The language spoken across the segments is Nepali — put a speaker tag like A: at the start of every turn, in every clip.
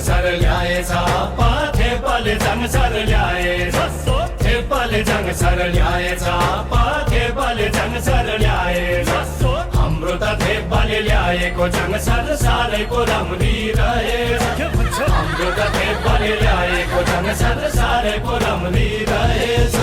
A: सर ल्याएछ थेपाले जङ सर ल्याएछ थेपाले जङ सर ल्याएछ थेपाले जङ सर ल्याएछ हाम्रो त थेपाले ल्याएको जङ सर सारैको राम्री रहेछ हाम्रो त थेपाले ल्याएको जङ सर सारैको राम्री रहेछ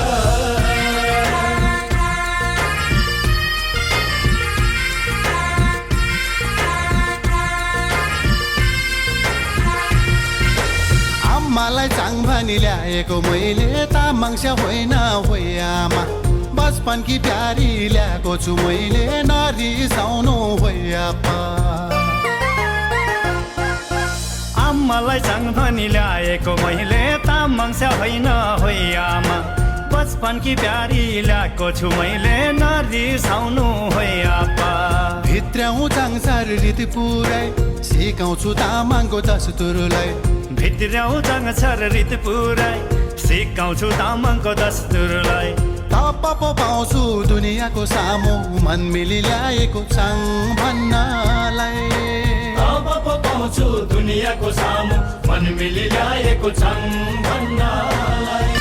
B: मलाई चाङ भनी ल्याएको मैले तामाङस्या होइन होइ आमा बचपनकी प्यारी ल्याएको छु मैले नरिसाउनु होइ आपा
C: आम्मालाई चाङ भनी ल्याएको मैले तामाङस्या होइन होइ आमा बचपनकी प्यारी ल्याएको छु मैले नरिसाउनु होइ आपा
B: भित्रौँ चाङसार रीति पुरै सिकाउँछु तामाङको दस्तुरलाई
C: भित्रौँ चाङसार रीति पुरै सिकाउँछु तामाङको दस्तुरलाई
B: थप पो पाउँछु दुनियाँको सामु मन मिली ल्याएको चाङ भन्नलाई
A: थप पो पाउँछु दुनियाँको सामु मन मिली ल्याएको चाङ भन्नलाई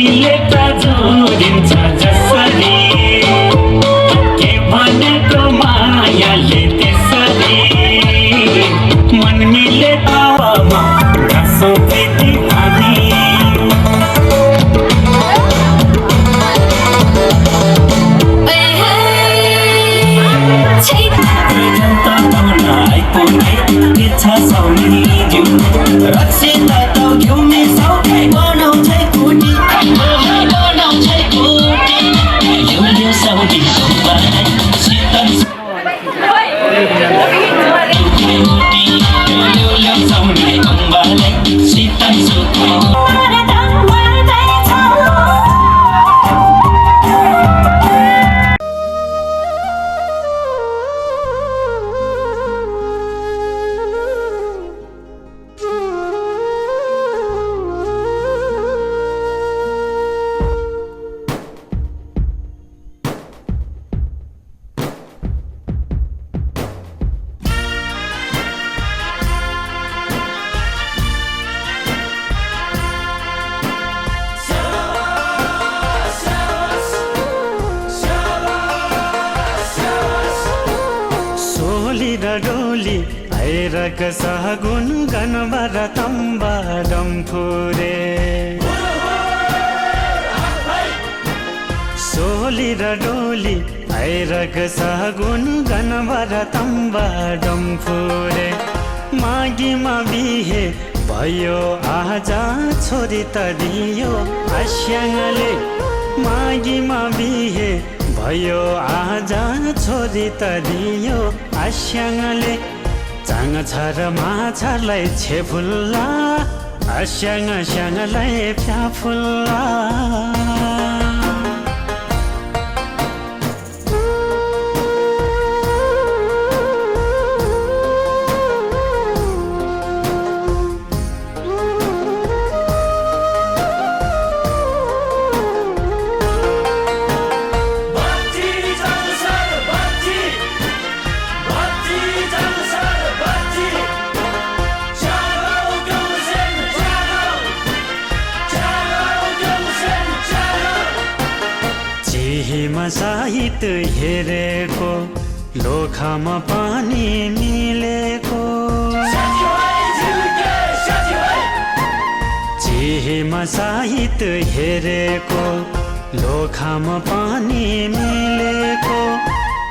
C: तिमीले त जोडिन्छ जसरी के भनेको मायाले त्यसरी मन मिले तावामा रसो प्रीति हानी डोली ऐरक सहगुन गनबर तम्बा डम्फुरे सोली र डोली ऐरक सहगुन गनबर तम्बा डम्फुरे मागीमा बिहे भयो आजा छोरी त दियो आस्याङले मागीमा बिहे भयो आजा छोरी त दियो आस्याङले चाङ छ र माछालाई छेफुल्ला आस्याङ स्याङलाई फ्याफुल्ला साहित हेरेको लोखामा पानी मिलेको चिहेमा साहित हेरेको लोखामा पानी मिलेको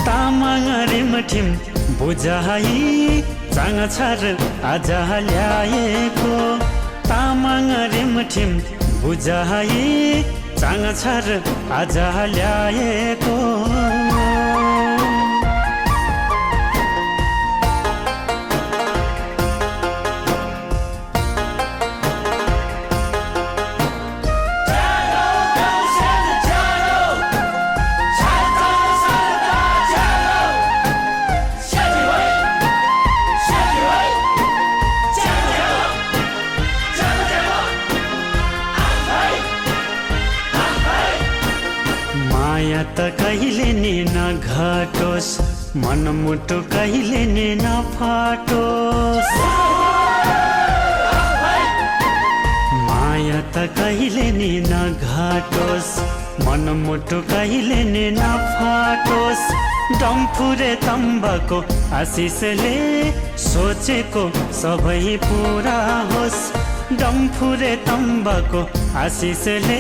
C: तामाङ रिमठिम बुझाइ चाङ छर आज ल्याएको तामाङ रिमठिम बुझाइ चाङ छर आज ल्याएको त कहिले नि नघटोस् मनमुटु कहिले नि नफाटोस् माया त कहिले नि नघटोस् मनमुटु कहिले नि नफाटोस् डम्फुरे तम्बाको आशिषले सोचेको सबै पुरा होस् डम्फुरे तम्बाको आशिषले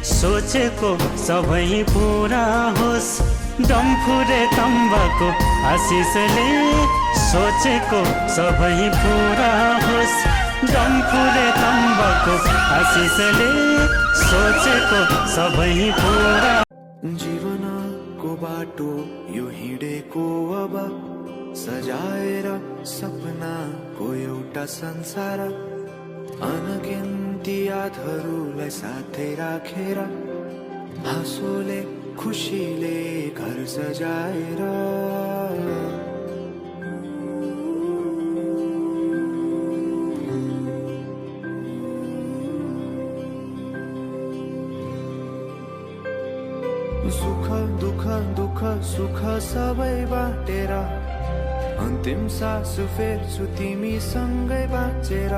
C: सोचेको सबै पुरा होस् डम्फुरे तम्बाको आशिषले सोचेको सबै पुरा होस् डम्फुरे तम्बाको आशिषले सोचेको सबै पुरा
D: जीवनको बाटो यो हिँडेको अब सजाएर सपनाको एउटा संसार अनगिन्ती यादहरूलाई साथै राखेर हाँसोले खुसीले घर सजाएर सुख दुःख दुःख सुख सबै बाटेर अन्तिम सास फेर्छु तिमीसँगै बाँचेर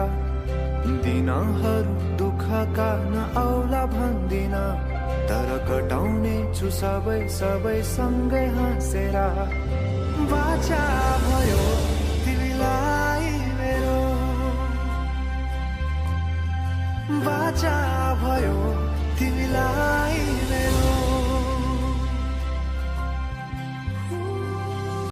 D: दिनहरू दुःखका नआउला भन्दिन, तर कटाउने छु सबै सबै सँगै हाँसेर। बाचा भयो तिमीलाई मेरो, बाचा भयो तिमीलाई